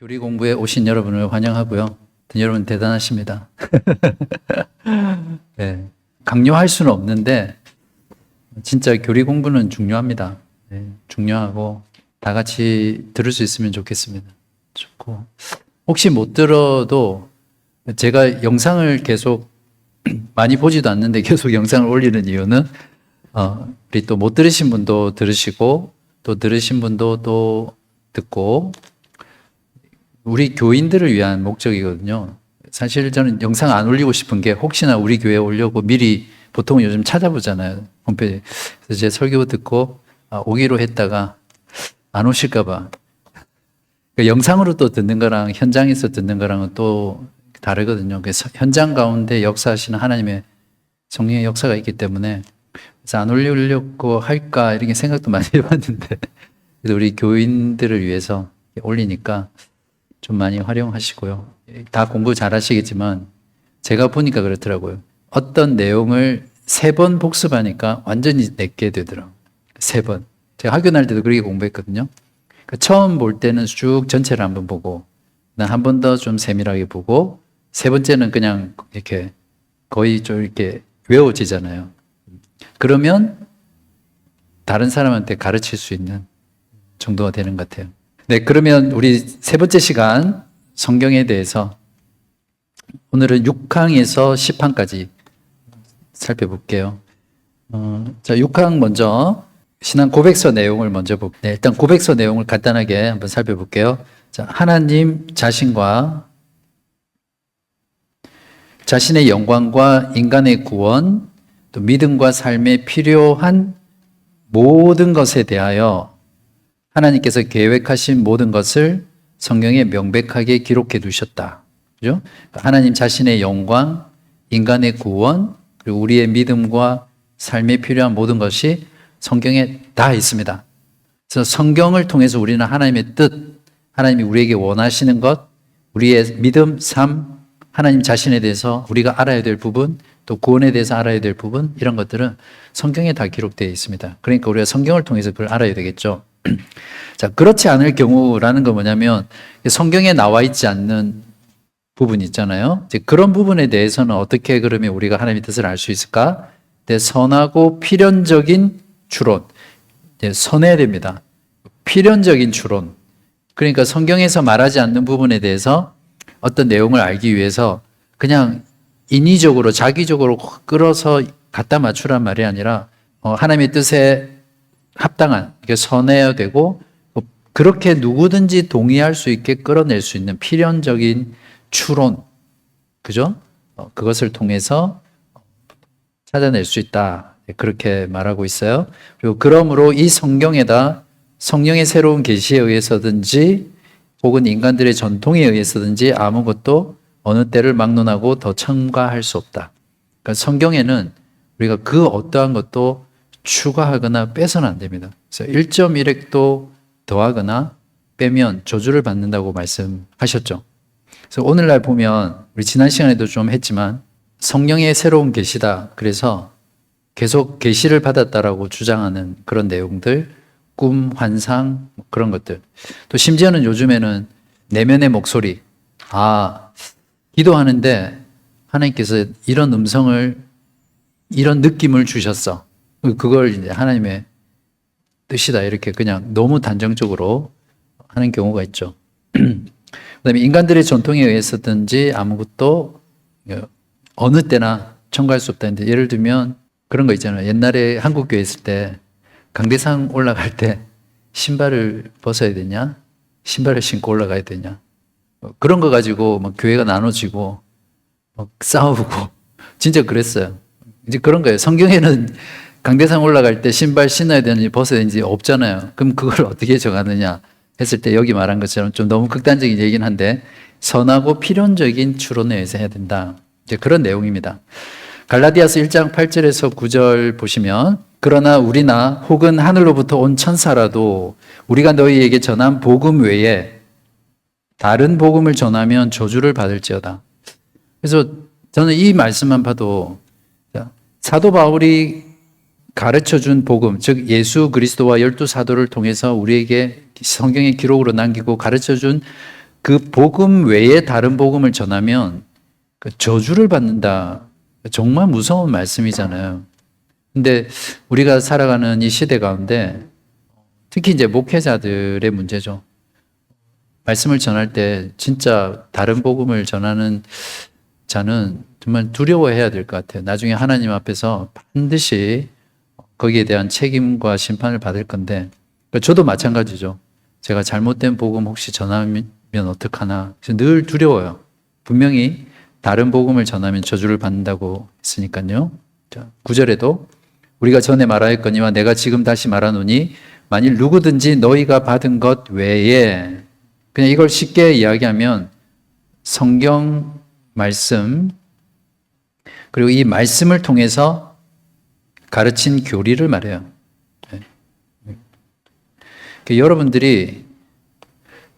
교리 공부에 오신 여러분을 환영하고요. 여러분 대단하십니다. 네, 강요할 수는 없는데 진짜 교리 공부는 중요합니다. 네, 중요하고 다 같이 들을 수 있으면 좋겠습니다. 좋고 혹시 못 들어도 제가 영상을 계속 많이 보지도 않는데 계속 영상을 올리는 이유는 우리 또 못 들으신 분도 들으시고 또 들으신 분도 또 듣고 우리 교인들을 위한 목적이거든요. 사실 저는 영상 안 올리고 싶은 게 혹시나 우리 교회에 오려고 미리 보통 요즘 찾아보잖아요. 홈페이지. 그래서 제 설교 듣고 오기로 했다가 안 오실까 봐. 그러니까 영상으로 또 듣는 거랑 현장에서 듣는 거랑은 또 다르거든요. 그래서 현장 가운데 역사하시는 하나님의 성령의 역사가 있기 때문에 그래서 안 올리려고 할까 이렇게 생각도 많이 해봤는데 그래도 우리 교인들을 위해서 올리니까 좀 많이 활용하시고요. 다 공부 잘 하시겠지만 제가 보니까 그렇더라고요. 어떤 내용을 3번 복습하니까 완전히 내게 되더라고요. 3번. 제가 학교 다닐 때도 그렇게 공부했거든요. 그러니까 처음 볼 때는 쭉 전체를 한번 보고 한 번 더 좀 세밀하게 보고 3번째는 그냥 이렇게 거의 좀 이렇게 외워지잖아요. 그러면 다른 사람한테 가르칠 수 있는 정도가 되는 것 같아요. 네, 그러면 우리 3번째 시간 성경에 대해서 오늘은 6항에서 10항까지 살펴볼게요. 자, 6항 먼저 신앙 고백서 내용을 먼저 볼게요. 네, 일단 고백서 내용을 간단하게 한번 살펴볼게요. 자, 하나님 자신과 자신의 영광과 인간의 구원, 또 믿음과 삶에 필요한 모든 것에 대하여 하나님께서 계획하신 모든 것을 성경에 명백하게 기록해 두셨다. 그죠? 하나님 자신의 영광, 인간의 구원, 그리고 우리의 믿음과 삶에 필요한 모든 것이 성경에 다 있습니다. 그래서 성경을 통해서 우리는 하나님의 뜻, 하나님이 우리에게 원하시는 것, 우리의 믿음, 삶, 하나님 자신에 대해서 우리가 알아야 될 부분, 또 구원에 대해서 알아야 될 부분, 이런 것들은 성경에 다 기록되어 있습니다. 그러니까 우리가 성경을 통해서 그걸 알아야 되겠죠. 자, 그렇지 않을 경우라는 건 뭐냐면 성경에 나와 있지 않는 부분이 있잖아요. 이제 그런 부분에 대해서는 어떻게 그러면 우리가 하나님의 뜻을 알 수 있을까? 선하고 필연적인 추론. 선해야 됩니다. 필연적인 추론. 그러니까 성경에서 말하지 않는 부분에 대해서 어떤 내용을 알기 위해서 그냥 인위적으로 자기적으로 끌어서 갖다 맞추란 말이 아니라 하나님의 뜻에 합당한, 선해야 되고 그렇게 누구든지 동의할 수 있게 끌어낼 수 있는 필연적인 추론, 그죠? 그것을 통해서 찾아낼 수 있다. 그렇게 말하고 있어요. 그리고 그러므로 이 성경에다 성령의 새로운 계시에 의해서든지 혹은 인간들의 전통에 의해서든지 아무것도 어느 때를 막론하고 더 첨가할 수 없다. 그러니까 성경에는 우리가 그 어떠한 것도 추가하거나 빼서는 안 됩니다. 그래서 1.1획도 더하거나 빼면 저주를 받는다고 말씀하셨죠. 그래서 오늘날 보면 우리 지난 시간에도 좀 했지만 성령의 새로운 계시다. 그래서 계속 계시를 받았다라고 주장하는 그런 내용들, 꿈, 환상 그런 것들. 또 심지어는 요즘에는 내면의 목소리. 기도하는데 하나님께서 이런 음성을 이런 느낌을 주셨어. 그걸 이제 하나님의 뜻이다 이렇게 그냥 너무 단정적으로 하는 경우가 있죠. 그다음에 인간들의 전통에 의해서든지 아무것도 어느 때나 첨가할 수 없다는데 예를 들면 그런 거 있잖아요. 옛날에 한국교회 있을 때 강대상 올라갈 때 신발을 벗어야 되냐? 신발을 신고 올라가야 되냐? 그런 거 가지고 막 교회가 나눠지고 막 싸우고 진짜 그랬어요. 이제 그런 거예요. 성경에는 강대상 올라갈 때 신발 신어야 되는지 벗어야 되는지 없잖아요. 그럼 그걸 어떻게 정하느냐 했을 때 여기 말한 것처럼 좀 너무 극단적인 얘기긴 한데 선하고 필연적인 추론에 의해서 해야 된다. 이제 그런 내용입니다. 갈라디아서 1장 8절에서 9절 보시면 그러나 우리나 혹은 하늘로부터 온 천사라도 우리가 너희에게 전한 복음 외에 다른 복음을 전하면 저주를 받을지어다. 그래서 저는 이 말씀만 봐도 사도 바울이 가르쳐준 복음, 즉 예수 그리스도와 12 사도를 통해서 우리에게 성경의 기록으로 남기고 가르쳐준 그 복음 외에 다른 복음을 전하면 그 저주를 받는다. 정말 무서운 말씀이잖아요. 근데 우리가 살아가는 이 시대 가운데 특히 이제 목회자들의 문제죠. 말씀을 전할 때 진짜 다른 복음을 전하는 자는 정말 두려워해야 될 것 같아요. 나중에 하나님 앞에서 반드시 거기에 대한 책임과 심판을 받을 건데, 저도 마찬가지죠. 제가 잘못된 복음 혹시 전하면 어떡하나 늘 두려워요. 분명히 다른 복음을 전하면 저주를 받는다고 했으니까요. 자, 9절에도 우리가 전에 말하였거니와 내가 지금 다시 말하노니 만일 누구든지 너희가 받은 것 외에, 그냥 이걸 쉽게 이야기하면 성경 말씀, 그리고 이 말씀을 통해서 가르친 교리를 말해요. 여러분들이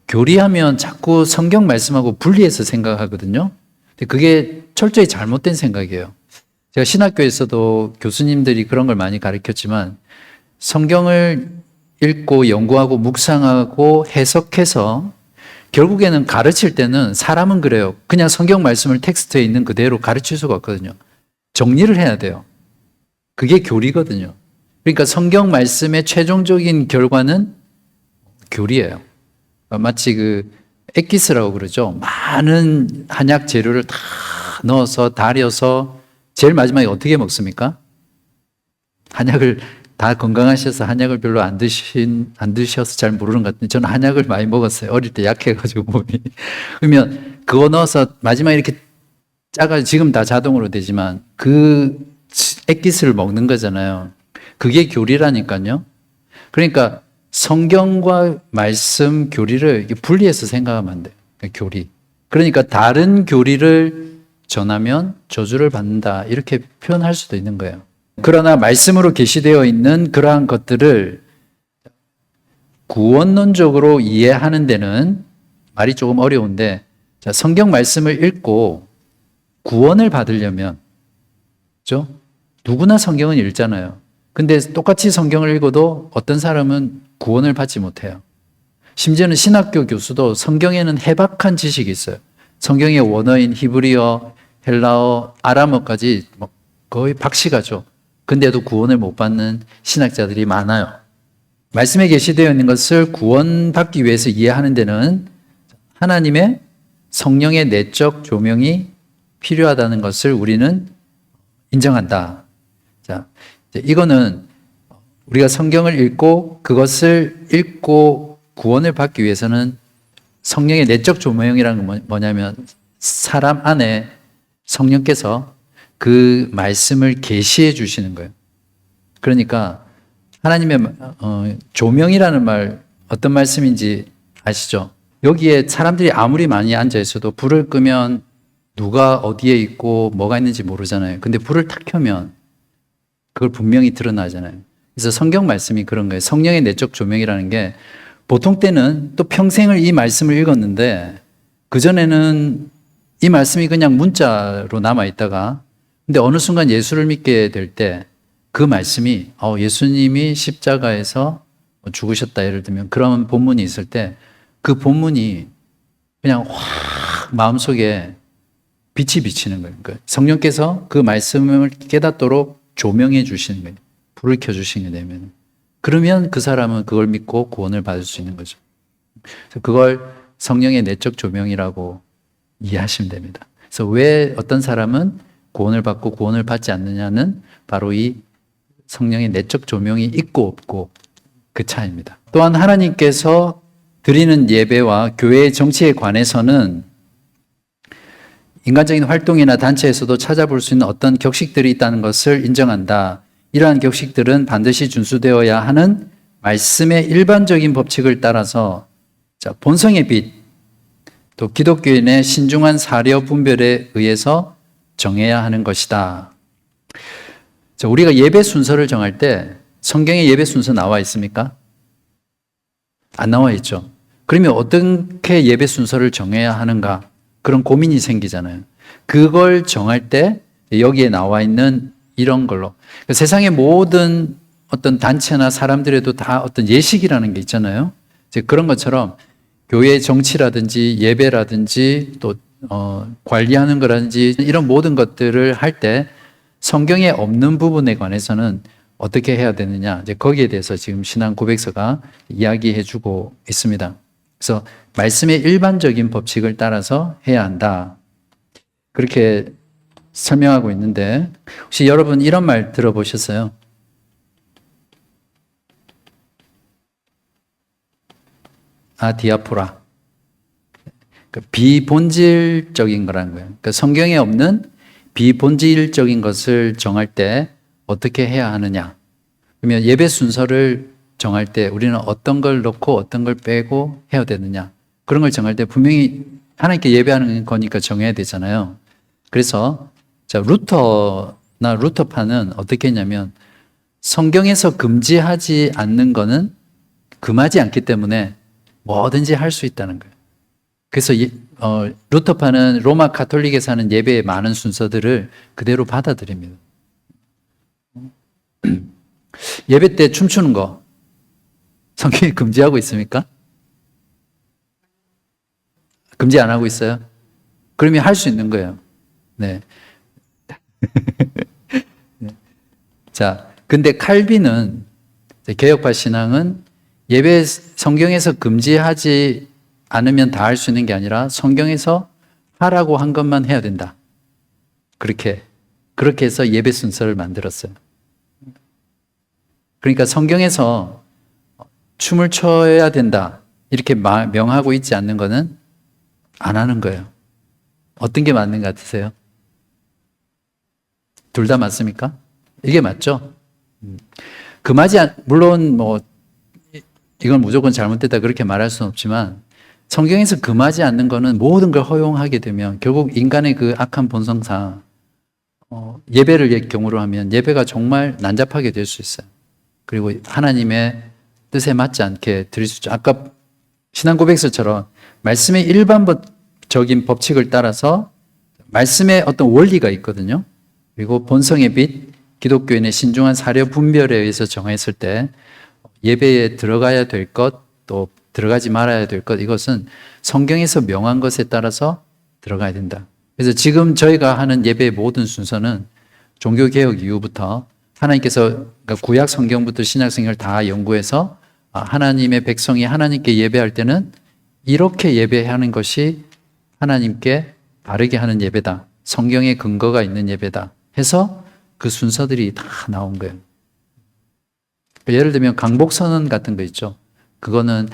교리하면 자꾸 성경 말씀하고 분리해서 생각하거든요. 근데 그게 철저히 잘못된 생각이에요. 제가 신학교에서도 교수님들이 그런 걸 많이 가르쳤지만 성경을 읽고 연구하고 묵상하고 해석해서 결국에는 가르칠 때는 사람은 그래요. 그냥 성경 말씀을 텍스트에 있는 그대로 가르칠 수가 없거든요. 정리를 해야 돼요. 그게 교리거든요. 그러니까 성경 말씀의 최종적인 결과는 교리예요. 마치 그 엑기스라고 그러죠. 많은 한약 재료를 다 넣어서 달여서 제일 마지막에 어떻게 먹습니까? 한약을 다 건강하셔서 한약을 별로 안 드셔서 잘 모르는 것 같은데 저는 한약을 많이 먹었어요. 어릴 때 약해가지고 몸이. 그러면 그거 넣어서 마지막에 이렇게 짜가지고 지금 다 자동으로 되지만 그 액기스를 먹는 거잖아요. 그게 교리라니까요. 그러니까 성경과 말씀 교리를 분리해서 생각하면 안 돼요. 교리. 그러니까 다른 교리를 전하면 저주를 받는다. 이렇게 표현할 수도 있는 거예요. 그러나 말씀으로 계시되어 있는 그러한 것들을 구원론적으로 이해하는 데는 말이 조금 어려운데, 자, 성경 말씀을 읽고 구원을 받으려면, 그렇죠? 누구나 성경은 읽잖아요. 근데 똑같이 성경을 읽어도 어떤 사람은 구원을 받지 못해요. 심지어는 신학교 교수도 성경에는 해박한 지식이 있어요. 성경의 원어인 히브리어, 헬라어, 아람어까지 거의 박시가죠. 근데도 구원을 못 받는 신학자들이 많아요. 말씀에 계시되어 있는 것을 구원받기 위해서 이해하는 데는 하나님의 성령의 내적 조명이 필요하다는 것을 우리는 인정한다. 자, 이거는 우리가 성경을 읽고 그것을 읽고 구원을 받기 위해서는 성령의 내적 조명이라는 건 뭐냐면 사람 안에 성령께서 그 말씀을 계시해 주시는 거예요. 그러니까 하나님의 조명이라는 말 어떤 말씀인지 아시죠? 여기에 사람들이 아무리 많이 앉아 있어도 불을 끄면 누가 어디에 있고 뭐가 있는지 모르잖아요. 근데 불을 탁 켜면 그걸 분명히 드러나잖아요. 그래서 성경 말씀이 그런 거예요. 성령의 내적 조명이라는 게 보통 때는 또 평생을 이 말씀을 읽었는데 그전에는 이 말씀이 그냥 문자로 남아있다가 근데 어느 순간 예수를 믿게 될 때 그 말씀이 예수님이 십자가에서 죽으셨다 예를 들면 그런 본문이 있을 때 그 본문이 그냥 확 마음속에 빛이 비치는 거예요. 그러니까 성령께서 그 말씀을 깨닫도록 조명해 주시는 거예요. 불을 켜주시게 되면. 그러면 그 사람은 그걸 믿고 구원을 받을 수 있는 거죠. 그걸 성령의 내적 조명이라고 이해하시면 됩니다. 그래서 왜 어떤 사람은 구원을 받고 구원을 받지 않느냐는 바로 이 성령의 내적 조명이 있고 없고 그 차이입니다. 또한 하나님께서 드리는 예배와 교회의 정치에 관해서는 인간적인 활동이나 단체에서도 찾아볼 수 있는 어떤 격식들이 있다는 것을 인정한다. 이러한 격식들은 반드시 준수되어야 하는 말씀의 일반적인 법칙을 따라서 본성의 빛, 또 기독교인의 신중한 사려 분별에 의해서 정해야 하는 것이다. 우리가 예배 순서를 정할 때 성경에 예배 순서 나와 있습니까? 안 나와 있죠. 그러면 어떻게 예배 순서를 정해야 하는가? 그런 고민이 생기잖아요. 그걸 정할 때 여기에 나와 있는 이런 걸로. 세상의 모든 어떤 단체나 사람들에도 다 어떤 예식이라는 게 있잖아요. 그런 것처럼 교회 정치라든지 예배라든지 또 관리하는 거라든지 이런 모든 것들을 할 때 성경에 없는 부분에 관해서는 어떻게 해야 되느냐, 이제 거기에 대해서 지금 신앙 고백서가 이야기해 주고 있습니다. 그래서 말씀의 일반적인 법칙을 따라서 해야 한다, 그렇게 설명하고 있는데, 혹시 여러분 이런 말 들어보셨어요? 디아포라. 비본질적인 거라는 거예요. 그러니까 성경에 없는 비본질적인 것을 정할 때 어떻게 해야 하느냐. 그러면 예배 순서를 정할 때 우리는 어떤 걸 넣고 어떤 걸 빼고 해야 되느냐. 그런 걸 정할 때 분명히 하나님께 예배하는 거니까 정해야 되잖아요. 그래서 자, 루터나 루터파는 어떻게 했냐면 성경에서 금지하지 않는 거는 금하지 않기 때문에 뭐든지 할 수 있다는 거예요. 그래서 루터파는 로마 가톨릭에서 하는 예배의 많은 순서들을 그대로 받아들입니다. 예배 때 춤추는 거 성경이 금지하고 있습니까? 금지 안 하고 있어요? 그러면 할 수 있는 거예요. 네. 자, 근데 칼빈은, 개혁파 신앙은 예배 성경에서 금지하지 않으면 다 할 수 있는 게 아니라 성경에서 하라고 한 것만 해야 된다. 그렇게 해서 예배 순서를 만들었어요. 그러니까 성경에서 춤을 춰야 된다, 이렇게 명하고 있지 않는 거는 안 하는 거예요. 어떤 게 맞는 것 같으세요? 둘 다 맞습니까? 이게 맞죠? 물론 이건 무조건 잘못됐다 그렇게 말할 수는 없지만, 성경에서 금하지 않는 거는 모든 걸 허용하게 되면 결국 인간의 그 악한 본성상 예배를 경우로 하면 예배가 정말 난잡하게 될 수 있어요. 그리고 하나님의 뜻에 맞지 않게 드릴 수 있죠. 아까 신앙 고백서처럼 말씀의 일반적인 법칙을 따라서 말씀의 어떤 원리가 있거든요. 그리고 본성의 빛, 기독교인의 신중한 사려 분별에 의해서 정했을 때 예배에 들어가야 될 것, 또 들어가지 말아야 될 것, 이것은 성경에서 명한 것에 따라서 들어가야 된다. 그래서 지금 저희가 하는 예배의 모든 순서는 종교개혁 이후부터 하나님께서, 그러니까 구약 성경부터 신약 성경을 다 연구해서 하나님의 백성이 하나님께 예배할 때는 이렇게 예배하는 것이 하나님께 바르게 하는 예배다, 성경의 근거가 있는 예배다 해서 그 순서들이 다 나온 거예요. 예를 들면 강복선언 같은 거 있죠. 그거는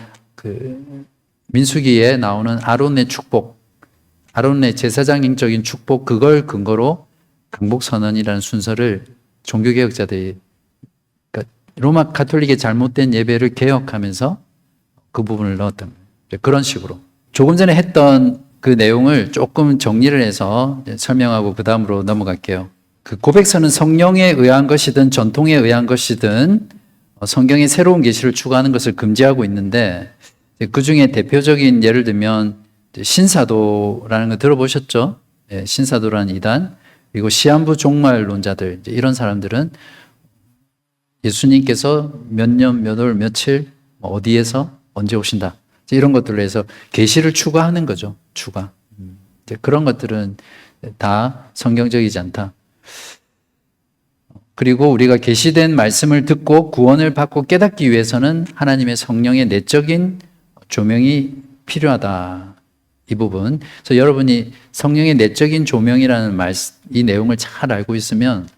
민수기에 나오는 아론의 축복, 아론의 제사장적인 축복, 그걸 근거로 강복선언이라는 순서를 종교개혁자들이, 그러니까 로마 가톨릭의 잘못된 예배를 개혁하면서 그 부분을 넣었던 거예요. 그런 식으로 조금 전에 했던 그 내용을 조금 정리를 해서 설명하고 그 다음으로 넘어갈게요. 그 고백서는 성령에 의한 것이든 전통에 의한 것이든 성경의 새로운 계시를 추구하는 것을 금지하고 있는데, 그 중에 대표적인 예를 들면 신사도라는 거 들어보셨죠? 네, 신사도라는 이단, 그리고 시한부 종말론자들, 이런 사람들은 예수님께서 몇 년, 몇 월, 며칠, 어디에서 언제 오신다, 이런 것들로 해서 계시를 추구하는 거죠. 추가. 그런 것들은 다 성경적이지 않다. 그리고 우리가 계시된 말씀을 듣고 구원을 받고 깨닫기 위해서는 하나님의 성령의 내적인 조명이 필요하다. 이 부분. 그래서 여러분이 성령의 내적인 조명이라는 이 내용을 잘 알고 있으면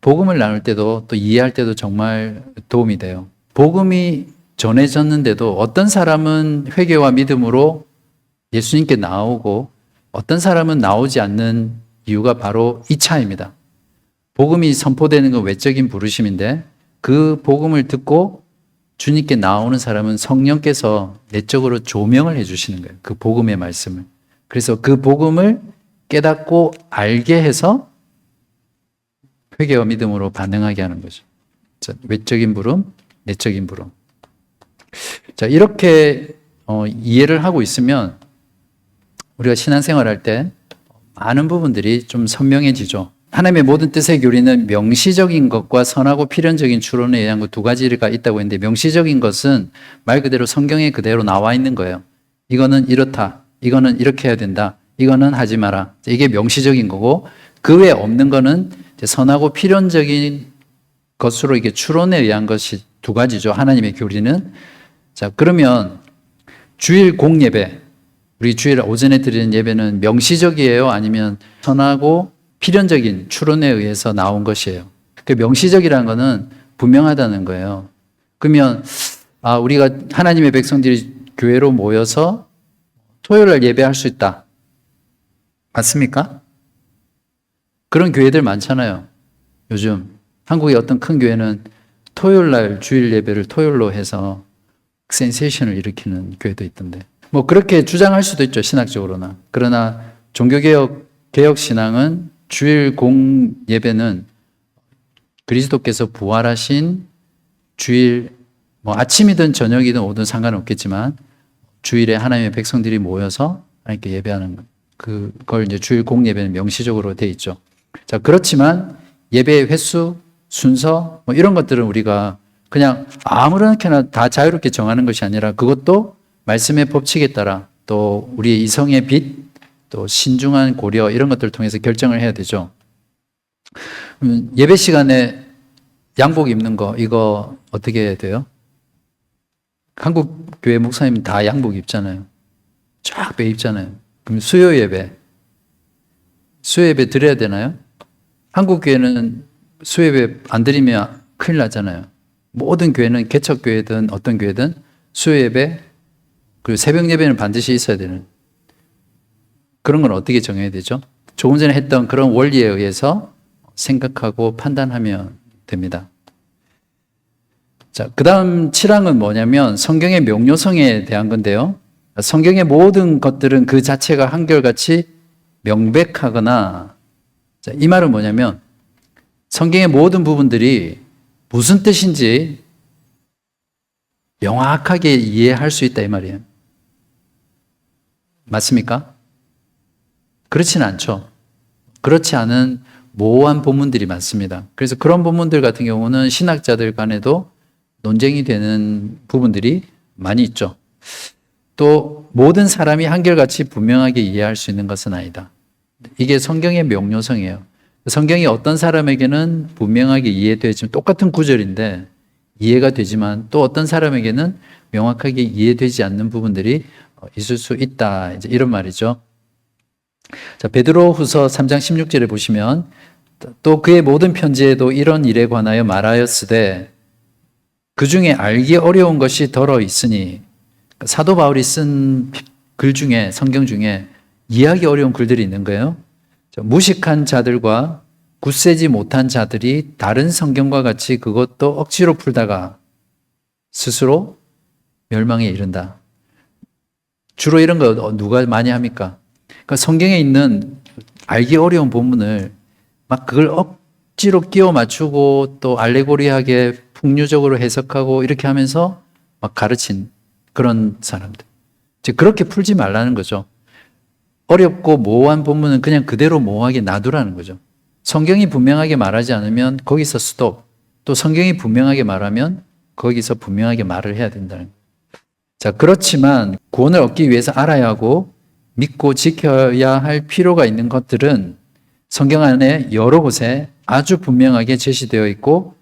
복음을 나눌 때도 또 이해할 때도 정말 도움이 돼요. 복음이 전해졌는데도 어떤 사람은 회개와 믿음으로 예수님께 나오고 어떤 사람은 나오지 않는 이유가 바로 이 차이입니다. 복음이 선포되는 건 외적인 부르심인데, 그 복음을 듣고 주님께 나오는 사람은 성령께서 내적으로 조명을 해주시는 거예요. 그 복음의 말씀을. 그래서 그 복음을 깨닫고 알게 해서 회개와 믿음으로 반응하게 하는 거죠. 자, 외적인 부름, 내적인 부름. 자, 이렇게 이해를 하고 있으면 우리가 신앙생활 할 때 많은 부분들이 좀 선명해지죠. 하나님의 모든 뜻의 교리는 명시적인 것과 선하고 필연적인 추론에 의한 것 두 가지가 있다고 했는데, 명시적인 것은 말 그대로 성경에 그대로 나와 있는 거예요. 이거는 이렇다. 이거는 이렇게 해야 된다. 이거는 하지 마라. 이게 명시적인 거고, 그 외에 없는 거는 이제 선하고 필연적인 것으로 이게 추론에 의한 것이 두 가지죠. 하나님의 교리는. 자, 그러면 주일 공예배, 우리 주일 오전에 드리는 예배는 명시적이에요? 아니면 선하고 필연적인 추론에 의해서 나온 것이에요? 그 명시적이라는 거는 분명하다는 거예요. 그러면 우리가 하나님의 백성들이 교회로 모여서 토요일 날 예배할 수 있다. 맞습니까? 그런 교회들 많잖아요. 요즘 한국의 어떤 큰 교회는 토요일 날 주일 예배를 토요일로 해서 센세이션을 일으키는 교회도 있던데. 뭐 그렇게 주장할 수도 있죠, 신학적으로나. 그러나 개혁 신앙은 주일 공 예배는 그리스도께서 부활하신 주일, 뭐 아침이든 저녁이든 오든 상관없겠지만 주일에 하나님의 백성들이 모여서 하나님께 예배하는 그걸 이제 주일 공 예배는 명시적으로 돼 있죠. 자, 그렇지만 예배의 횟수, 순서 뭐 이런 것들은 우리가 그냥 아무렇게나 다 자유롭게 정하는 것이 아니라 그것도 말씀의 법칙에 따라 또 우리의 이성의 빛, 또 신중한 고려 이런 것들을 통해서 결정을 해야 되죠. 예배 시간에 양복 입는 거 이거 어떻게 해야 돼요? 한국 교회 목사님 다 양복 입잖아요. 쫙 빼입잖아요. 그럼 수요 예배 드려야 되나요? 한국 교회는 수요 예배 안 드리면 큰일 나잖아요. 모든 교회는 개척교회든 어떤 교회든 수요 예배 그리고 새벽 예배는 반드시 있어야 되는 그런 건 어떻게 정해야 되죠? 조금 전에 했던 그런 원리에 의해서 생각하고 판단하면 됩니다. 자, 그 다음 7항은 뭐냐면 성경의 명료성에 대한 건데요. 성경의 모든 것들은 그 자체가 한결같이 명백하거나, 자, 이 말은 뭐냐면 성경의 모든 부분들이 무슨 뜻인지 명확하게 이해할 수 있다 이 말이에요. 맞습니까? 그렇지는 않죠. 그렇지 않은 모호한 본문들이 많습니다. 그래서 그런 본문들 같은 경우는 신학자들 간에도 논쟁이 되는 부분들이 많이 있죠. 또 모든 사람이 한결같이 분명하게 이해할 수 있는 것은 아니다. 이게 성경의 명료성이에요. 성경이 어떤 사람에게는 분명하게 이해되지만 똑같은 구절인데 이해가 되지만 또 어떤 사람에게는 명확하게 이해되지 않는 부분들이 있을 수 있다. 이제 이런 말이죠. 자, 베드로후서 3장 16절에 보시면 또 그의 모든 편지에도 이런 일에 관하여 말하였으되 그 중에 알기 어려운 것이 더러 있으니, 사도 바울이 쓴 글 중에 성경 중에 이해하기 어려운 글들이 있는 거예요. 무식한 자들과 굳세지 못한 자들이 다른 성경과 같이 그것도 억지로 풀다가 스스로 멸망에 이른다. 주로 이런 거 누가 많이 합니까? 그러니까 성경에 있는 알기 어려운 본문을 막 그걸 억지로 끼워 맞추고 또 알레고리하게 풍류적으로 해석하고 이렇게 하면서 막 가르친 그런 사람들. 즉 그렇게 풀지 말라는 거죠. 어렵고 모호한 본문은 그냥 그대로 모호하게 놔두라는 거죠. 성경이 분명하게 말하지 않으면 거기서 스톱. 또 성경이 분명하게 말하면 거기서 분명하게 말을 해야 된다는 거예요. 자, 그렇지만 구원을 얻기 위해서 알아야 하고 믿고 지켜야 할 필요가 있는 것들은 성경 안에 여러 곳에 아주 분명하게 제시되어 있고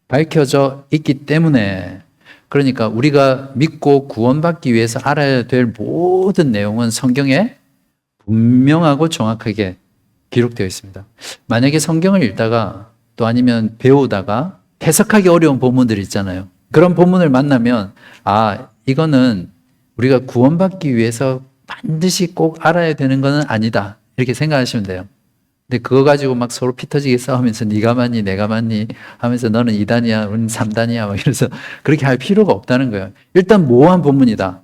밝혀져 있기 때문에, 그러니까 우리가 믿고 구원받기 위해서 알아야 될 모든 내용은 성경에 분명하고 정확하게 기록되어 있습니다. 만약에 성경을 읽다가 또 아니면 배우다가 해석하기 어려운 본문들이 있잖아요. 그런 본문을 만나면 이거는 우리가 구원받기 위해서 반드시 꼭 알아야 되는 것은 아니다 이렇게 생각하시면 돼요. 근데 그거 가지고 막 서로 피 터지게 싸우면서 네가 맞니 내가 맞니 하면서 너는 2단이야 우리는 3단이야 막 이래서 그렇게 할 필요가 없다는 거예요. 일단 모호한 본문이다.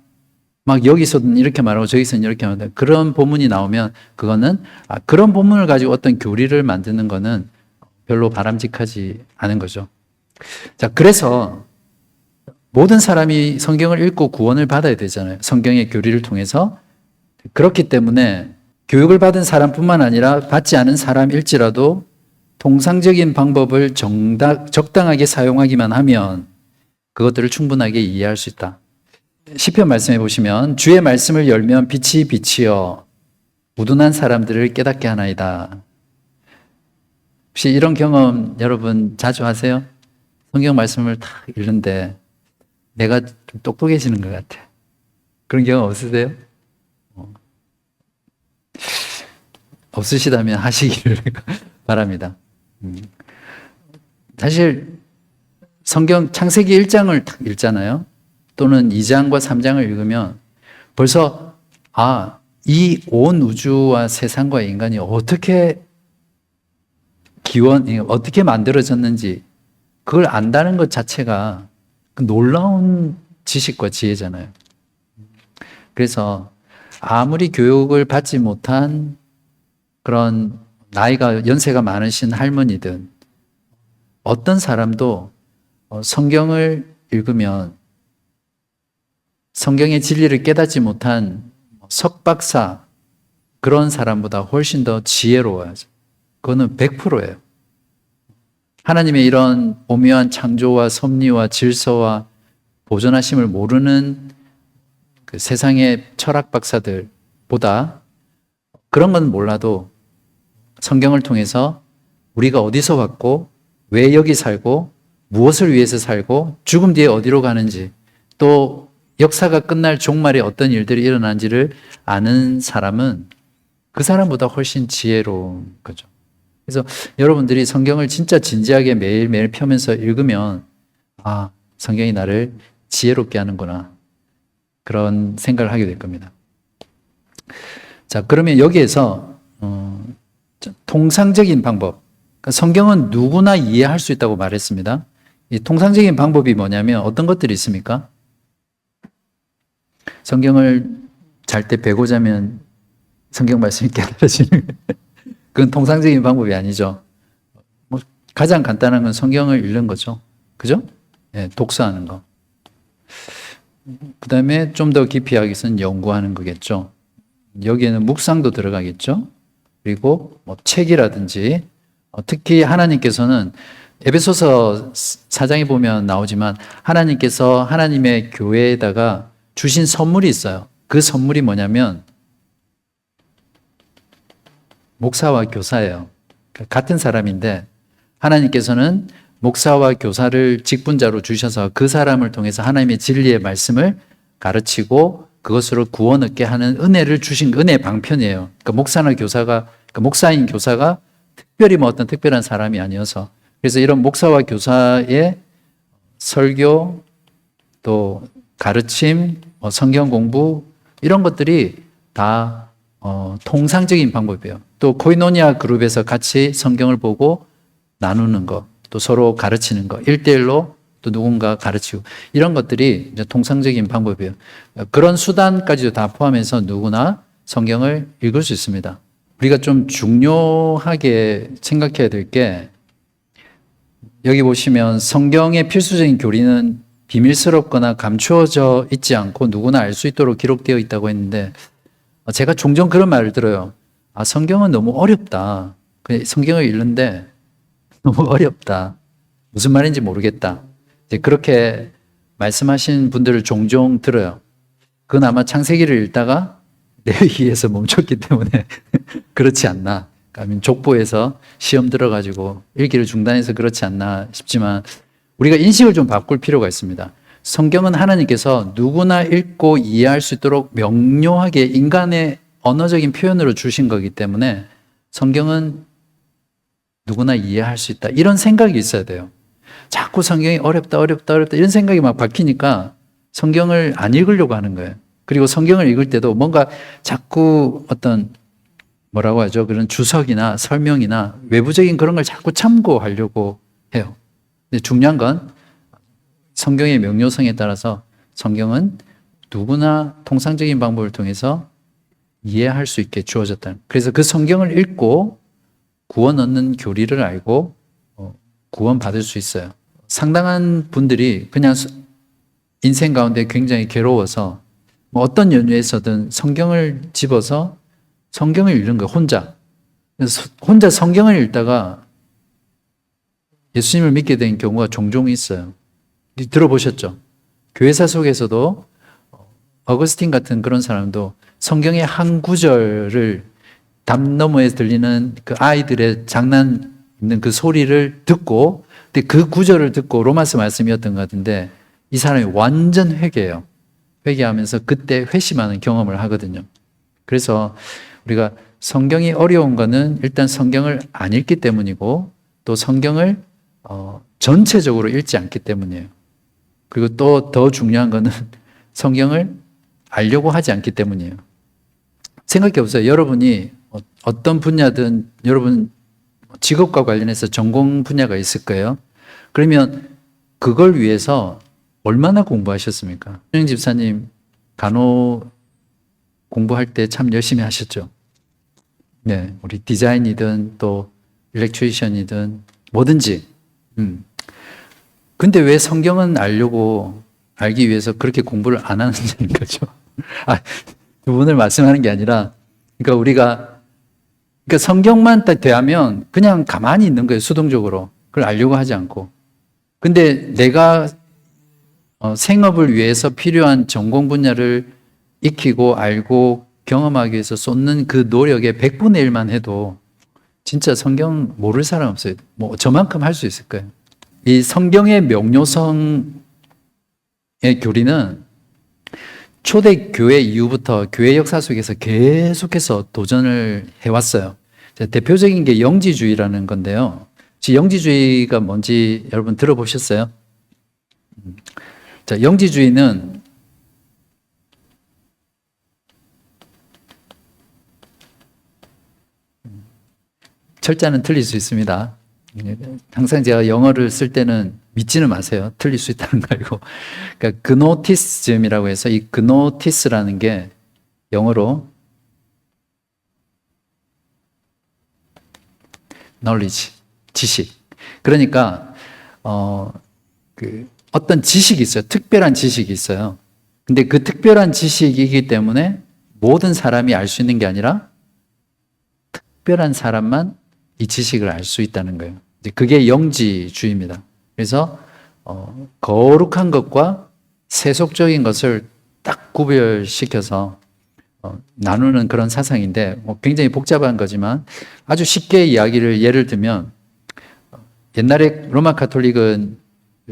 막 여기서는 이렇게 말하고 저기서는 이렇게 말하고 그런 본문이 나오면 그거는 그런 본문을 가지고 어떤 교리를 만드는 거는 별로 바람직하지 않은 거죠. 자, 그래서 모든 사람이 성경을 읽고 구원을 받아야 되잖아요. 성경의 교리를 통해서. 그렇기 때문에 교육을 받은 사람뿐만 아니라 받지 않은 사람일지라도 통상적인 방법을 적당하게 사용하기만 하면 그것들을 충분하게 이해할 수 있다. 시편 말씀해 보시면 주의 말씀을 열면 빛이 비치어 우둔한 사람들을 깨닫게 하나이다. 혹시 이런 경험 여러분 자주 하세요? 성경 말씀을 다 읽는데 내가 좀 똑똑해지는 것 같아. 그런 경험 없으세요? 없으시다면 하시기를 바랍니다. 사실 성경 창세기 1장을 딱 읽잖아요. 또는 2장과 3장을 읽으면 벌써 이 온 우주와 세상과 인간이 어떻게 어떻게 만들어졌는지 그걸 안다는 것 자체가 놀라운 지식과 지혜잖아요. 그래서 아무리 교육을 받지 못한 그런 나이가 연세가 많으신 할머니든 어떤 사람도 성경을 읽으면 성경의 진리를 깨닫지 못한 석박사 그런 사람보다 훨씬 더 지혜로워요. 그거는 100%예요. 하나님의 이런 오묘한 창조와 섭리와 질서와 보존하심을 모르는 그 세상의 철학 박사들보다 그런 건 몰라도 성경을 통해서 우리가 어디서 왔고 왜 여기 살고 무엇을 위해서 살고 죽음 뒤에 어디로 가는지 또 역사가 끝날 종말에 어떤 일들이 일어난지를 아는 사람은 그 사람보다 훨씬 지혜로운 거죠. 그래서 여러분들이 성경을 진짜 진지하게 매일매일 펴면서 읽으면 성경이 나를 지혜롭게 하는구나 그런 생각을 하게 될 겁니다. 자, 그러면 여기에서 통상적인 방법, 그러니까 성경은 누구나 이해할 수 있다고 말했습니다. 이 통상적인 방법이 뭐냐면 어떤 것들이 있습니까? 성경을 잘 때 베고 자면 성경 말씀이 깨달아지는 그건 통상적인 방법이 아니죠. 가장 간단한 건 성경을 읽는 거죠. 그죠? 네, 독서하는 거. 그 다음에 좀 더 깊이 하기 위해서는 연구하는 거겠죠. 여기에는 묵상도 들어가겠죠. 그리고 책이라든지 특히 하나님께서는 에베소서 4장에 보면 나오지만 하나님께서 하나님의 교회에다가 주신 선물이 있어요. 그 선물이 뭐냐면 목사와 교사예요. 같은 사람인데 하나님께서는 목사와 교사를 직분자로 주셔서 그 사람을 통해서 하나님의 진리의 말씀을 가르치고 그것으로 구원 얻게 하는 은혜를 주신 은혜의 방편이에요. 그러니까 목사나 교사가 목사인 교사가 특별히 어떤 특별한 사람이 아니어서 그래서 이런 목사와 교사의 설교 또 가르침, 성경 공부 이런 것들이 다 통상적인 방법이에요. 또 코이노니아 그룹에서 같이 성경을 보고 나누는 것, 또 서로 가르치는 것, 1대1로 또 누군가 가르치고 이런 것들이 이제 통상적인 방법이에요. 그런 수단까지도 다 포함해서 누구나 성경을 읽을 수 있습니다. 우리가 좀 중요하게 생각해야 될 게 여기 보시면 성경의 필수적인 교리는 비밀스럽거나 감추어져 있지 않고 누구나 알 수 있도록 기록되어 있다고 했는데 제가 종종 그런 말을 들어요. 성경은 너무 어렵다. 성경을 읽는데 너무 어렵다. 무슨 말인지 모르겠다. 이제 그렇게 말씀하신 분들을 종종 들어요. 그건 아마 창세기를 읽다가 레위기에서 멈췄기 때문에 그렇지 않나. 그러니까 족보에서 시험 들어가지고 읽기를 중단해서 그렇지 않나 싶지만 우리가 인식을 좀 바꿀 필요가 있습니다. 성경은 하나님께서 누구나 읽고 이해할 수 있도록 명료하게 인간의 언어적인 표현으로 주신 거기 때문에 성경은 누구나 이해할 수 있다. 이런 생각이 있어야 돼요. 자꾸 성경이 어렵다 이런 생각이 막 박히니까 성경을 안 읽으려고 하는 거예요. 그리고 성경을 읽을 때도 뭔가 자꾸 어떤 뭐라고 하죠? 그런 주석이나 설명이나 외부적인 그런 걸 자꾸 참고하려고 해요. 근데 중요한 건 성경의 명료성에 따라서 성경은 누구나 통상적인 방법을 통해서 이해할 수 있게 주어졌다는. 그래서 그 성경을 읽고 구원 얻는 교리를 알고 구원 받을 수 있어요. 상당한 분들이 그냥 인생 가운데 굉장히 괴로워서 어떤 연유에서든 성경을 집어서 성경을 읽는 거예요. 혼자 성경을 읽다가 예수님을 믿게 된 경우가 종종 있어요. 들어보셨죠? 교회사 속에서도 어거스틴 같은 그런 사람도 성경의 한 구절을 담 너머에 들리는 그 아이들의 장난 있는 그 소리를 듣고, 근데 그 구절을 듣고 로마서 말씀이었던 것 같은데 이 사람이 완전 회개해요. 회개하면서 그때 회심하는 경험을 하거든요. 그래서 우리가 성경이 어려운 거는 일단 성경을 안 읽기 때문이고 또 성경을 전체적으로 읽지 않기 때문이에요. 그리고 또 더 중요한 거는 성경을 알려고 하지 않기 때문이에요. 생각해 보세요. 여러분이 어떤 분야든 여러분 직업과 관련해서 전공 분야가 있을 거예요. 그러면 그걸 위해서 얼마나 공부하셨습니까? 윤영 집사님 간호 공부할 때 참 열심히 하셨죠. 네, 우리 디자인이든 또 일렉트리션이든 뭐든지. 근데 왜 성경은 알기 위해서 그렇게 공부를 안 하는지인 거죠. 두 분을 말씀하는 게 아니라, 그러니까 성경만 딱 대하면 그냥 가만히 있는 거예요, 수동적으로. 그걸 알려고 하지 않고. 근데 내가 생업을 위해서 필요한 전공 분야를 익히고 알고 경험하기 위해서 쏟는 그 노력의 100분의 1만 해도 진짜 성경 모를 사람 없어요. 뭐 저만큼 할 수 있을 거예요. 이 성경의 명료성의 교리는 초대 교회 이후부터 교회 역사 속에서 계속해서 도전을 해왔어요. 대표적인 게 영지주의라는 건데요. 영지주의가 뭔지 여러분 들어보셨어요? 자, 영지주의는 철자는 틀릴 수 있습니다. 항상 제가 영어를 쓸 때는 믿지는 마세요. 틀릴 수 있다는 거 알고. 그러니까 그노티즘이라고 해서 이 그노티스라는 게 영어로 knowledge, 지식. 그러니까 어떤 지식이 있어요. 특별한 지식이 있어요. 근데 그 특별한 지식이기 때문에 모든 사람이 알 수 있는 게 아니라 특별한 사람만 이 지식을 알 수 있다는 거예요. 그게 영지주의입니다. 그래서 거룩한 것과 세속적인 것을 딱 구별시켜서 나누는 그런 사상인데 굉장히 복잡한 거지만 아주 쉽게 이야기를 예를 들면 옛날에 로마 가톨릭은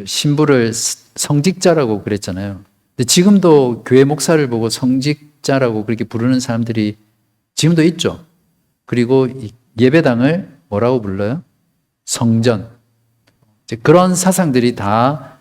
신부를 성직자라고 그랬잖아요. 근데 지금도 교회 목사를 보고 성직자라고 그렇게 부르는 사람들이 지금도 있죠. 그리고 예배당을 뭐라고 불러요? 성전. 그런 사상들이 다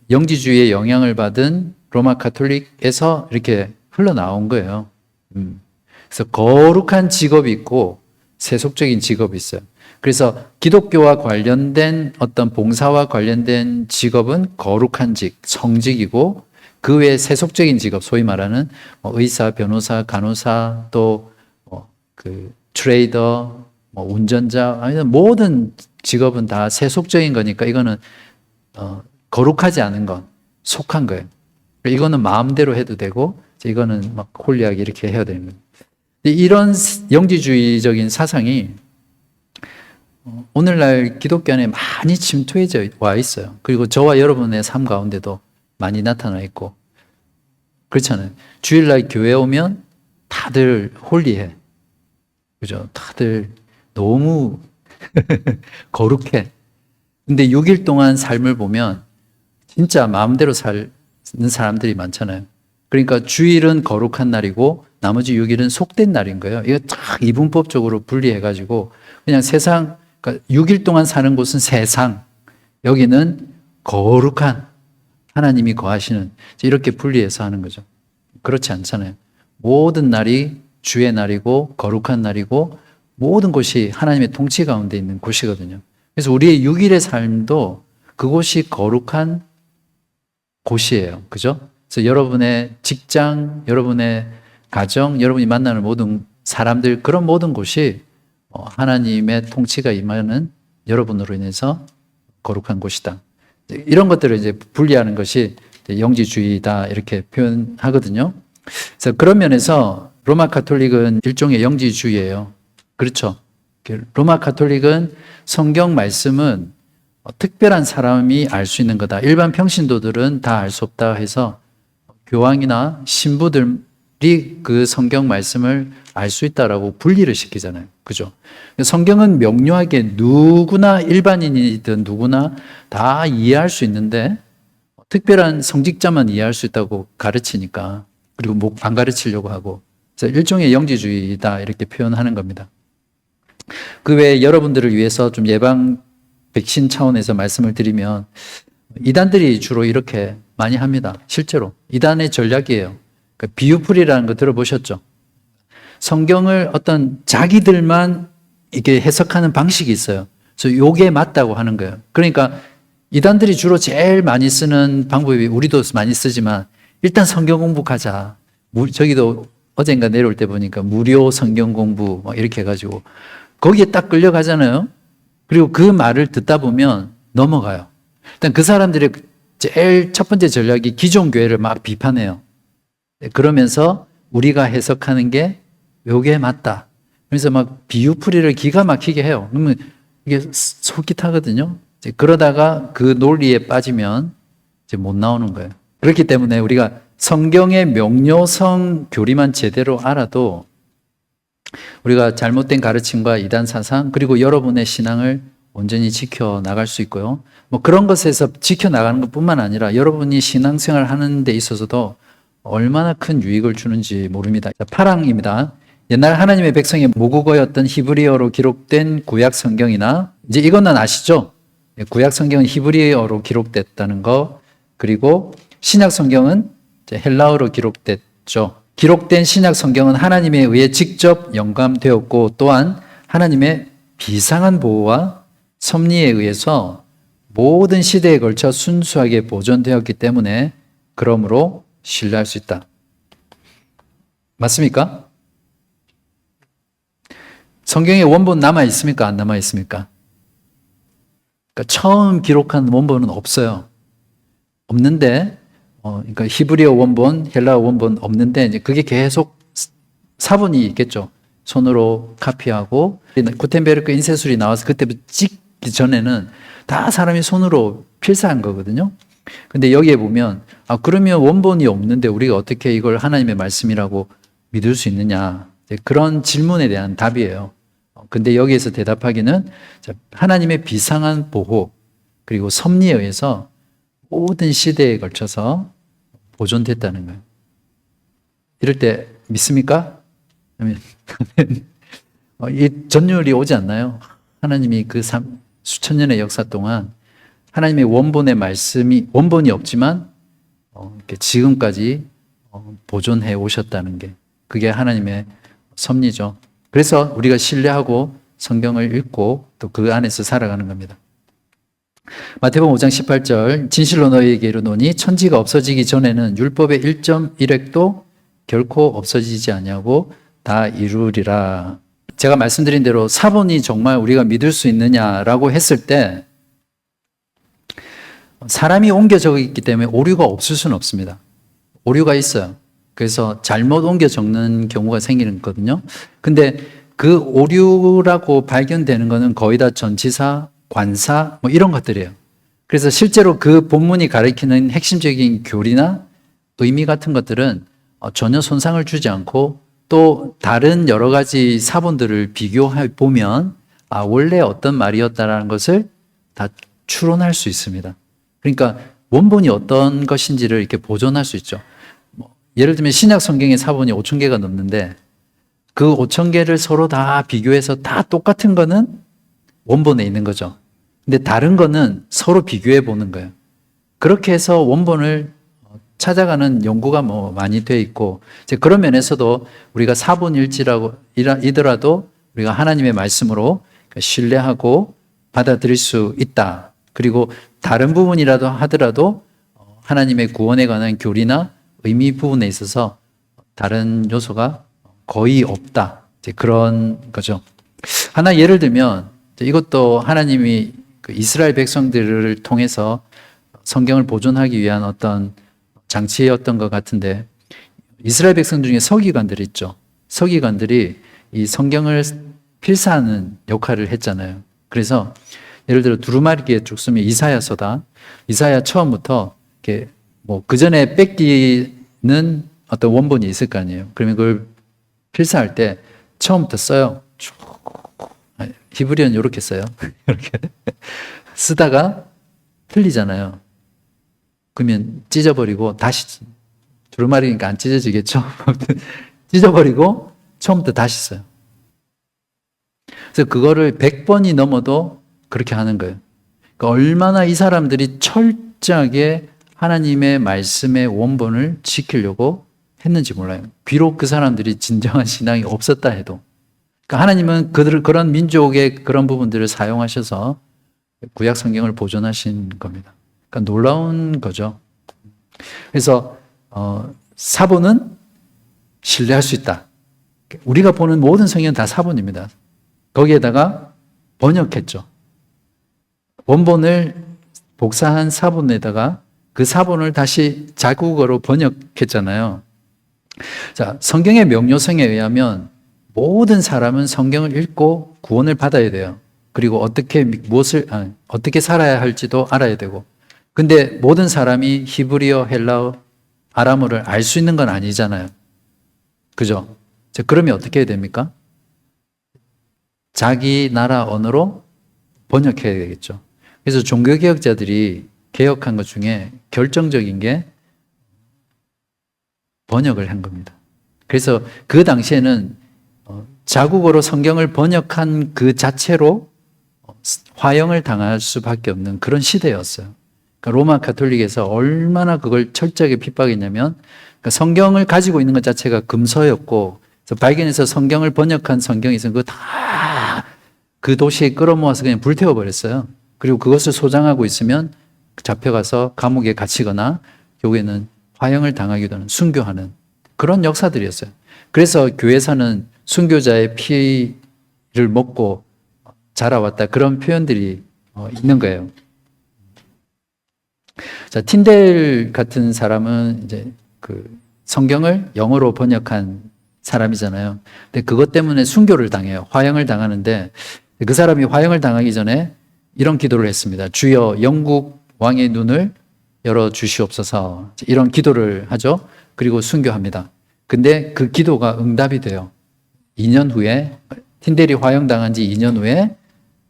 영지주의의 영향을 받은 로마 가톨릭에서 이렇게 흘러나온 거예요. 그래서 거룩한 직업이 있고 세속적인 직업이 있어요. 그래서 기독교와 관련된 어떤 봉사와 관련된 직업은 거룩한 직, 성직이고 그 외에 세속적인 직업, 소위 말하는 의사, 변호사, 간호사, 또 트레이더, 운전자, 아니면 모든 직업은 다 세속적인 거니까 이거는 거룩하지 않은 건 속한 거예요. 이거는 마음대로 해도 되고 이거는 막 홀리하게 이렇게 해야 되는 거예요. 이런 영지주의적인 사상이 오늘날 기독교 안에 많이 침투해져 와 있어요. 그리고 저와 여러분의 삶 가운데도 많이 나타나 있고 그렇잖아요. 주일날 교회 오면 다들 홀리해. 그죠? 다들 너무 거룩해. 근데 6일 동안 삶을 보면 진짜 마음대로 사는 사람들이 많잖아요. 그러니까 주일은 거룩한 날이고 나머지 6일은 속된 날인 거예요. 이거 딱 이분법적으로 분리해가지고 그냥 세상, 그러니까 6일 동안 사는 곳은 세상, 여기는 거룩한 하나님이 거하시는, 이렇게 분리해서 하는 거죠. 그렇지 않잖아요. 모든 날이 주의 날이고 거룩한 날이고 모든 곳이 하나님의 통치 가운데 있는 곳이거든요. 그래서 우리의 6일의 삶도 그곳이 거룩한 곳이에요. 그죠? 그래서 여러분의 직장, 여러분의 가정, 여러분이 만나는 모든 사람들, 그런 모든 곳이 하나님의 통치가 임하는 여러분으로 인해서 거룩한 곳이다. 이런 것들을 이제 분리하는 것이 영지주의다 이렇게 표현하거든요. 그래서 그런 면에서 로마 가톨릭은 일종의 영지주의예요. 그렇죠. 로마 가톨릭은 성경 말씀은 특별한 사람이 알 수 있는 거다. 일반 평신도들은 다 알 수 없다 해서 교황이나 신부들이 그 성경 말씀을 알 수 있다라고 분리를 시키잖아요. 그죠? 성경은 명료하게 누구나 일반인이든 누구나 다 이해할 수 있는데 특별한 성직자만 이해할 수 있다고 가르치니까, 그리고 뭐 안 가르치려고 하고, 그래서 일종의 영지주의다 이렇게 표현하는 겁니다. 그 외에 여러분들을 위해서 좀 예방 백신 차원에서 말씀을 드리면, 이단들이 주로 이렇게 많이 합니다. 실제로 이단의 전략이에요. 그러니까 비유풀이라는 거 들어보셨죠? 성경을 어떤 자기들만 이게 해석하는 방식이 있어요. 그래서 요게 맞다고 하는 거예요. 그러니까 이단들이 주로 제일 많이 쓰는 방법이, 우리도 많이 쓰지만, 일단 성경 공부 가자. 저기도 어젠가 내려올 때 보니까 무료 성경 공부 막 이렇게 해가지고 거기에 딱 끌려가잖아요. 그리고 그 말을 듣다 보면 넘어가요. 일단 그 사람들의 제일 첫 번째 전략이 기존 교회를 막 비판해요. 그러면서 우리가 해석하는 게 요게 맞다. 그래서 막 비유풀이를 기가 막히게 해요. 그러면 이게 솔깃하거든요. 그러다가 그 논리에 빠지면 이제 못 나오는 거예요. 그렇기 때문에 우리가 성경의 명료성 교리만 제대로 알아도 우리가 잘못된 가르침과 이단 사상, 그리고 여러분의 신앙을 온전히 지켜나갈 수 있고요. 뭐 그런 것에서 지켜나가는 것뿐만 아니라 여러분이 신앙생활 하는 데 있어서도 얼마나 큰 유익을 주는지 모릅니다. 파랑입니다. 옛날 하나님의 백성의 모국어였던 히브리어로 기록된 구약 성경이나, 이제 이거는 아시죠? 구약 성경은 히브리어로 기록됐다는 거, 그리고 신약 성경은 헬라어로 기록됐죠. 기록된 신약 성경은 하나님에 의해 직접 영감되었고, 또한 하나님의 비상한 보호와 섭리에 의해서 모든 시대에 걸쳐 순수하게 보존되었기 때문에 그러므로 신뢰할 수 있다. 맞습니까? 성경의 원본 남아 있습니까? 안 남아 있습니까? 그러니까 처음 기록한 원본은 없어요. 없는데, 그러니까 히브리어 원본, 헬라어 원본 없는데, 이제 그게 계속 사본이 있겠죠. 손으로 카피하고, 구텐베르크 인쇄술이 나와서 그때부터 찍기 전에는 다 사람이 손으로 필사한 거거든요. 근데 여기에 보면, 그러면 원본이 없는데 우리가 어떻게 이걸 하나님의 말씀이라고 믿을 수 있느냐. 그런 질문에 대한 답이에요. 근데 여기에서 대답하기는 하나님의 비상한 보호, 그리고 섭리에 의해서 모든 시대에 걸쳐서 보존됐다는 거예요. 이럴 때 믿습니까? 이 전율이 오지 않나요? 하나님이 그 수천 년의 역사 동안 하나님의 원본의 말씀이, 원본이 없지만 이렇게 지금까지 보존해 오셨다는 게, 그게 하나님의 섭리죠. 그래서 우리가 신뢰하고 성경을 읽고 또 그 안에서 살아가는 겁니다. 마태복음 5장 18절, 진실로 너희에게 이르노니 천지가 없어지기 전에는 율법의 1.1획도 결코 없어지지 아니하고 다 이루리라. 제가 말씀드린 대로 사본이 정말 우리가 믿을 수 있느냐라고 했을 때, 사람이 옮겨 적었기 때문에 오류가 없을 수는 없습니다. 오류가 있어요. 그래서 잘못 옮겨 적는 경우가 생기는 거거든요. 근데 그 오류라고 발견되는 거는 거의 다 전치사, 관사, 뭐 이런 것들이에요. 그래서 실제로 그 본문이 가리키는 핵심적인 교리나 의미 같은 것들은 전혀 손상을 주지 않고, 또 다른 여러 가지 사본들을 비교해 보면 원래 어떤 말이었다라는 것을 다 추론할 수 있습니다. 그러니까 원본이 어떤 것인지를 이렇게 보존할 수 있죠. 예를 들면 신약 성경의 사본이 5,000개가 넘는데 그 5,000개를 서로 다 비교해서 다 똑같은 거는 원본에 있는 거죠. 근데 다른 거는 서로 비교해 보는 거예요. 그렇게 해서 원본을 찾아가는 연구가 뭐 많이 되어 있고, 이제 그런 면에서도 우리가 사본일지라고 이더라도 우리가 하나님의 말씀으로 신뢰하고 받아들일 수 있다. 그리고 다른 부분이라도 하더라도 하나님의 구원에 관한 교리나 의미 부분에 있어서 다른 요소가 거의 없다. 이제 그런 거죠. 하나 예를 들면, 이것도 하나님이 그 이스라엘 백성들을 통해서 성경을 보존하기 위한 어떤 장치였던 것 같은데, 이스라엘 백성 중에 서기관들이 있죠. 서기관들이 이 성경을 필사하는 역할을 했잖아요. 그래서 예를 들어 두루마리기에 쭉 쓰면 이사야서다. 이사야 처음부터 이렇게 뭐 그 전에 뺏기는 어떤 원본이 있을 거 아니에요. 그러면 그걸 필사할 때 처음부터 써요. 쭉. 히브리어는 이렇게 써요. 이렇게 쓰다가 틀리잖아요. 그러면 찢어버리고 다시 두루마리니까 안 찢어지겠죠. 찢어버리고 처음부터 다시 써요. 그래서 그거를 100번이 넘어도 그렇게 하는 거예요. 그러니까 얼마나 이 사람들이 철저하게 하나님의 말씀의 원본을 지키려고 했는지 몰라요. 비록 그 사람들이 진정한 신앙이 없었다 해도. 그러니까 하나님은 그런 민족의 그런 부분들을 사용하셔서 구약 성경을 보존하신 겁니다. 그러니까 놀라운 거죠. 그래서 사본은 신뢰할 수 있다. 우리가 보는 모든 성경은 다 사본입니다. 거기에다가 번역했죠. 원본을 복사한 사본에다가 그 사본을 다시 자국어로 번역했잖아요. 자, 성경의 명료성에 의하면 모든 사람은 성경을 읽고 구원을 받아야 돼요. 그리고 어떻게 살아야 할지도 알아야 되고. 근데 모든 사람이 히브리어, 헬라어, 아람어를 알 수 있는 건 아니잖아요. 그죠? 자, 그러면 어떻게 해야 됩니까? 자기 나라 언어로 번역해야 되겠죠. 그래서 종교개혁자들이 개혁한 것 중에 결정적인 게 번역을 한 겁니다. 그래서 그 당시에는 자국어로 성경을 번역한 그 자체로 화형을 당할 수밖에 없는 그런 시대였어요. 그러니까 로마 가톨릭에서 얼마나 그걸 철저하게 핍박했냐면, 그러니까 성경을 가지고 있는 것 자체가 금서였고, 그래서 발견해서 성경을 번역한 성경이 있으면 그거 다 그 도시에 끌어모아서 그냥 불태워버렸어요. 그리고 그것을 소장하고 있으면 잡혀가서 감옥에 갇히거나 결국에는 화형을 당하기도 하는, 순교하는 그런 역사들이었어요. 그래서 교회에서는 순교자의 피를 먹고 자라왔다, 그런 표현들이 있는 거예요. 자, 틴델 같은 사람은 이제 그 성경을 영어로 번역한 사람이잖아요. 근데 그것 때문에 순교를 당해요. 화형을 당하는데 그 사람이 화형을 당하기 전에 이런 기도를 했습니다. 주여 영국 왕의 눈을 열어 주시옵소서. 이런 기도를 하죠. 그리고 순교합니다. 근데 그 기도가 응답이 돼요. 2년 후에, 틴델이 화형당한 지 2년 후에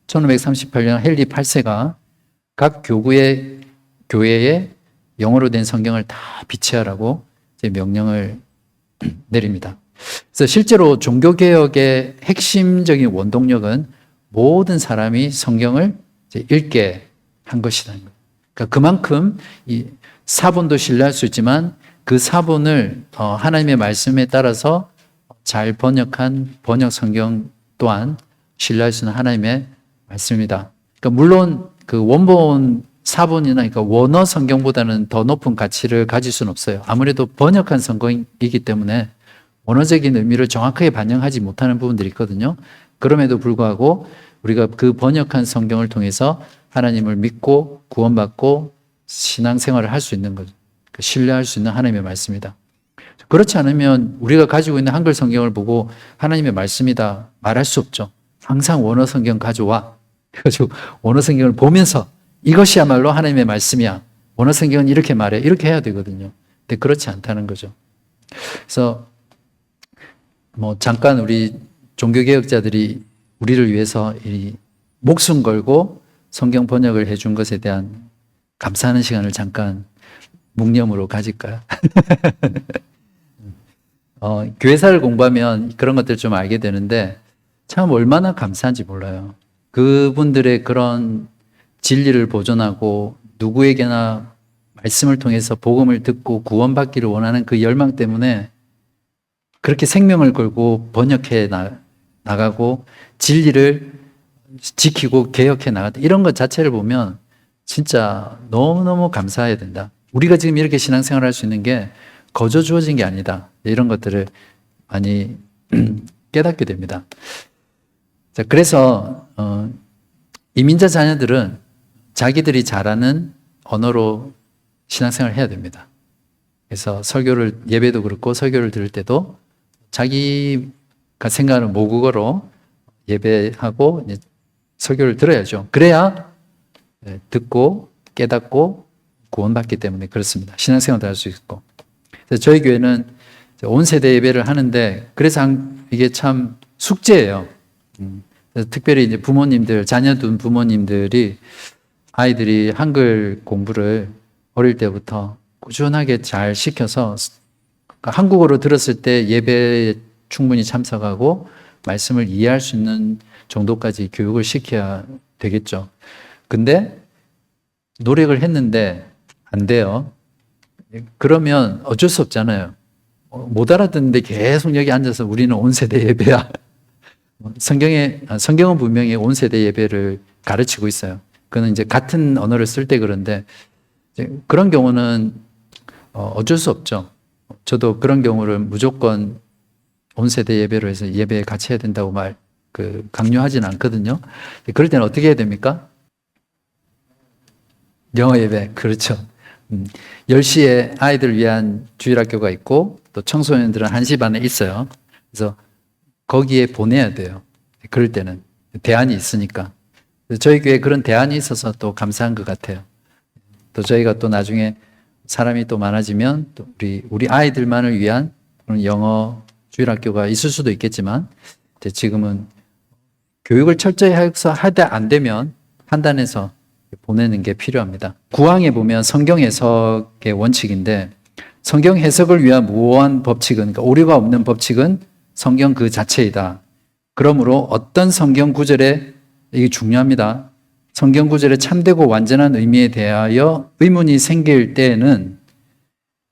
1538년 헨리 8세가 각 교회에 영어로 된 성경을 다 비치하라고 명령을 내립니다. 그래서 실제로 종교개혁의 핵심적인 원동력은 모든 사람이 성경을 읽게 한 것이라는 거예요. 그러니까 그만큼 이 사본도 신뢰할 수 있지만 그 사본을 하나님의 말씀에 따라서 잘 번역한 번역 성경 또한 신뢰할 수 있는 하나님의 말씀입니다. 그러니까 물론 그 원본 사본이나 그러니까 원어 성경보다는 더 높은 가치를 가질 수는 없어요. 아무래도 번역한 성경이기 때문에 원어적인 의미를 정확하게 반영하지 못하는 부분들이 있거든요. 그럼에도 불구하고 우리가 그 번역한 성경을 통해서 하나님을 믿고 구원받고 신앙생활을 할 수 있는 거죠. 신뢰할 수 있는 하나님의 말씀이다. 그렇지 않으면 우리가 가지고 있는 한글 성경을 보고 하나님의 말씀이다 말할 수 없죠. 항상 원어 성경 가져와. 그래가지고 원어 성경을 보면서 이것이야말로 하나님의 말씀이야. 원어 성경은 이렇게 말해. 이렇게 해야 되거든요. 근데 그렇지 않다는 거죠. 그래서 잠깐 우리 종교개혁자들이 우리를 위해서 이 목숨 걸고 성경 번역을 해준 것에 대한 감사하는 시간을 잠깐 묵념으로 가질까요? 교회사를 공부하면 그런 것들 좀 알게 되는데 참 얼마나 감사한지 몰라요. 그분들의 그런 진리를 보존하고 누구에게나 말씀을 통해서 복음을 듣고 구원받기를 원하는 그 열망 때문에 그렇게 생명을 걸고 번역해 나가고 진리를 지키고 개혁해 나갔다. 이런 것 자체를 보면 진짜 너무너무 감사해야 된다. 우리가 지금 이렇게 신앙생활을 할 수 있는 게 거저 주어진 게 아니다. 이런 것들을 많이 깨닫게 됩니다. 자, 그래서 이민자 자녀들은 자기들이 잘하는 언어로 신앙생활을 해야 됩니다. 그래서 예배도 그렇고 설교를 들을 때도 자기가 생각하는 모국어로 예배하고 설교를 들어야죠. 그래야 듣고 깨닫고 구원받기 때문에 그렇습니다. 신앙생활도 할 수 있고. 그래서 저희 교회는 온 세대 예배를 하는데 그래서 이게 참 숙제예요. 그래서 특별히 이제 부모님들, 자녀 둔 부모님들이 아이들이 한글 공부를 어릴 때부터 꾸준하게 잘 시켜서 한국어로 들었을 때 예배에 충분히 참석하고 말씀을 이해할 수 있는 정도까지 교육을 시켜야 되겠죠. 근데 노력을 했는데 안 돼요. 그러면 어쩔 수 없잖아요. 못 알아듣는데 계속 여기 앉아서 우리는 온 세대 예배야. 성경은 분명히 온 세대 예배를 가르치고 있어요. 그는 이제 같은 언어를 쓸 때 그런데 그런 경우는 어쩔 수 없죠. 저도 그런 경우를 무조건 온 세대 예배로 해서 예배에 같이 해야 된다고 강요하진 않거든요. 그럴 때는 어떻게 해야 됩니까? 영어 예배, 그렇죠. 10시에 아이들 위한 주일학교가 있고 또 청소년들은 1시 반에 있어요. 그래서 거기에 보내야 돼요. 그럴 때는 대안이 있으니까. 저희 교회에 그런 대안이 있어서 또 감사한 것 같아요. 또 저희가 또 나중에 사람이 또 많아지면 또 우리 아이들만을 위한 그런 영어 주일학교가 있을 수도 있겠지만 지금은 교육을 철저히 해서 하다 안 되면 판단해서 보내는 게 필요합니다. 구항에 보면 성경 해석의 원칙인데 성경 해석을 위한 무한 법칙은, 그러니까 오류가 없는 법칙은 성경 그 자체이다. 그러므로 어떤 성경 구절에, 이게 중요합니다. 성경 구절에 참되고 완전한 의미에 대하여 의문이 생길 때에는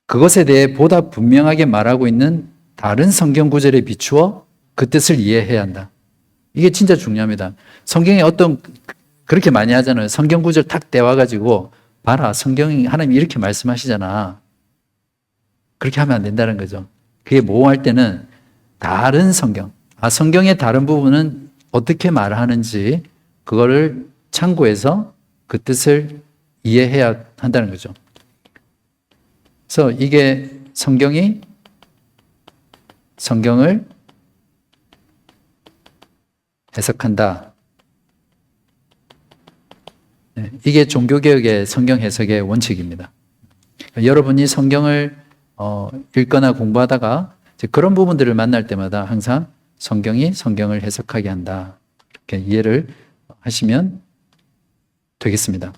그것에 대해 보다 분명하게 말하고 있는 다른 성경 구절에 비추어 그 뜻을 이해해야 한다. 이게 진짜 중요합니다. 성경에 그렇게 많이 하잖아요. 성경 구절 탁 떼와가지고 봐라, 성경이 하나님이 이렇게 말씀하시잖아. 그렇게 하면 안 된다는 거죠. 그게 모호할 때는 다른 성경의 다른 부분은 어떻게 말하는지 그거를 참고해서 그 뜻을 이해해야 한다는 거죠. 그래서 이게 성경을 해석한다. 이게 종교개혁의 성경 해석의 원칙입니다. 여러분이 성경을 읽거나 공부하다가 그런 부분들을 만날 때마다 항상 성경을 해석하게 한다. 이렇게 이해를 하시면 되겠습니다.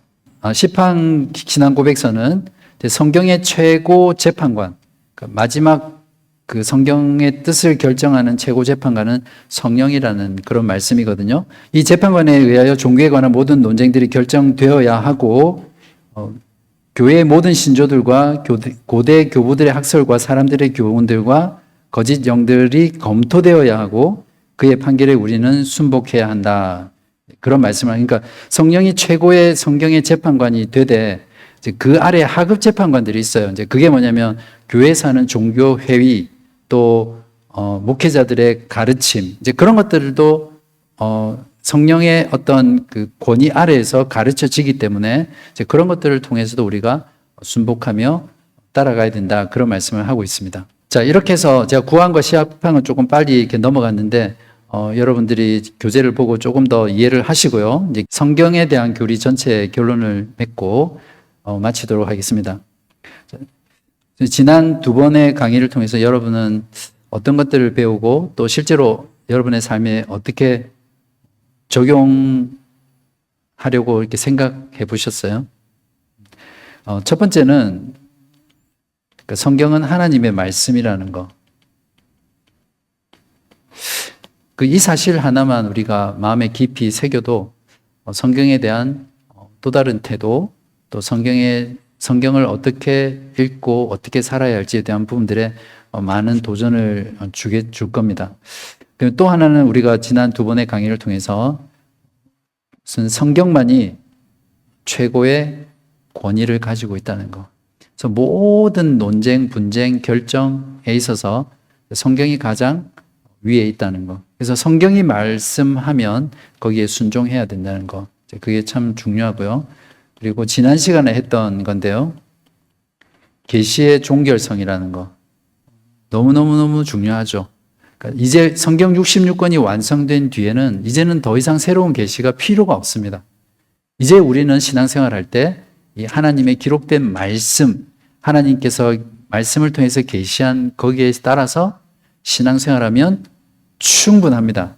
시판 신앙 고백서는 성경의 최고 재판관, 그러니까 마지막 그 성경의 뜻을 결정하는 최고 재판관은 성령이라는 그런 말씀이거든요. 이 재판관에 의하여 종교에 관한 모든 논쟁들이 결정되어야 하고 교회의 모든 신조들과 고대 교부들의 학설과 사람들의 교훈들과 거짓 영들이 검토되어야 하고 그의 판결에 우리는 순복해야 한다. 그런 말씀을 하니까 성령이 최고의 성경의 재판관이 되되 그 아래 하급 재판관들이 있어요. 이제 그게 뭐냐면 교회에서 하는 종교 회의 또 목회자들의 가르침 이제 그런 것들도 성령의 어떤 그 권위 아래에서 가르쳐지기 때문에 이제 그런 것들을 통해서도 우리가 순복하며 따라가야 된다. 그런 말씀을 하고 있습니다. 자, 이렇게 해서 제가 구항과 시합항은 조금 빨리 이렇게 넘어갔는데 여러분들이 교재를 보고 조금 더 이해를 하시고요. 이제 성경에 대한 교리 전체의 결론을 맺고 마치도록 하겠습니다. 지난 2번의 강의를 통해서 여러분은 어떤 것들을 배우고 또 실제로 여러분의 삶에 어떻게 적용하려고 이렇게 생각해 보셨어요? 첫 번째는 성경은 하나님의 말씀이라는 거. 이 사실 하나만 우리가 마음에 깊이 새겨도 성경에 대한 또 다른 태도, 또 성경을 어떻게 읽고 어떻게 살아야 할지에 대한 부분들에 많은 도전을 줄 겁니다. 그리고 또 하나는 우리가 지난 2번의 강의를 통해서 무슨 성경만이 최고의 권위를 가지고 있다는 거. 그래서 모든 논쟁, 분쟁, 결정에 있어서 성경이 가장 위에 있다는 거. 그래서 성경이 말씀하면 거기에 순종해야 된다는 거. 그게 참 중요하고요. 그리고 지난 시간에 했던 건데요. 계시의 종결성이라는 거. 너무너무너무 중요하죠. 그러니까 이제 성경 66권이 완성된 뒤에는 이제는 더 이상 새로운 계시가 필요가 없습니다. 이제 우리는 신앙생활할 때 이 하나님의 기록된 말씀, 하나님께서 말씀을 통해서 계시한 거기에 따라서 신앙생활하면 충분합니다.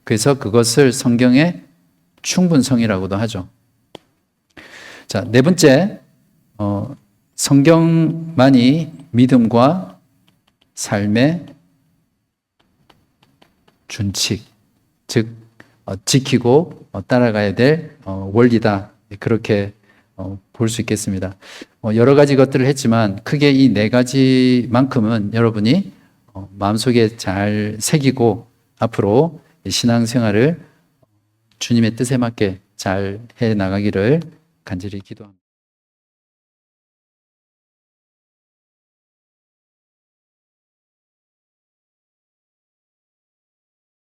그래서 그것을 성경의 충분성이라고도 하죠. 자, 네 번째, 성경만이 믿음과 삶의 준칙, 즉 지키고 따라가야 될 원리다. 그렇게 볼 수 있겠습니다. 여러 가지 것들을 했지만 크게 이 네 가지만큼은 여러분이 마음속에 잘 새기고 앞으로 신앙생활을 주님의 뜻에 맞게 잘 해 나가기를 간절히 기도합니다.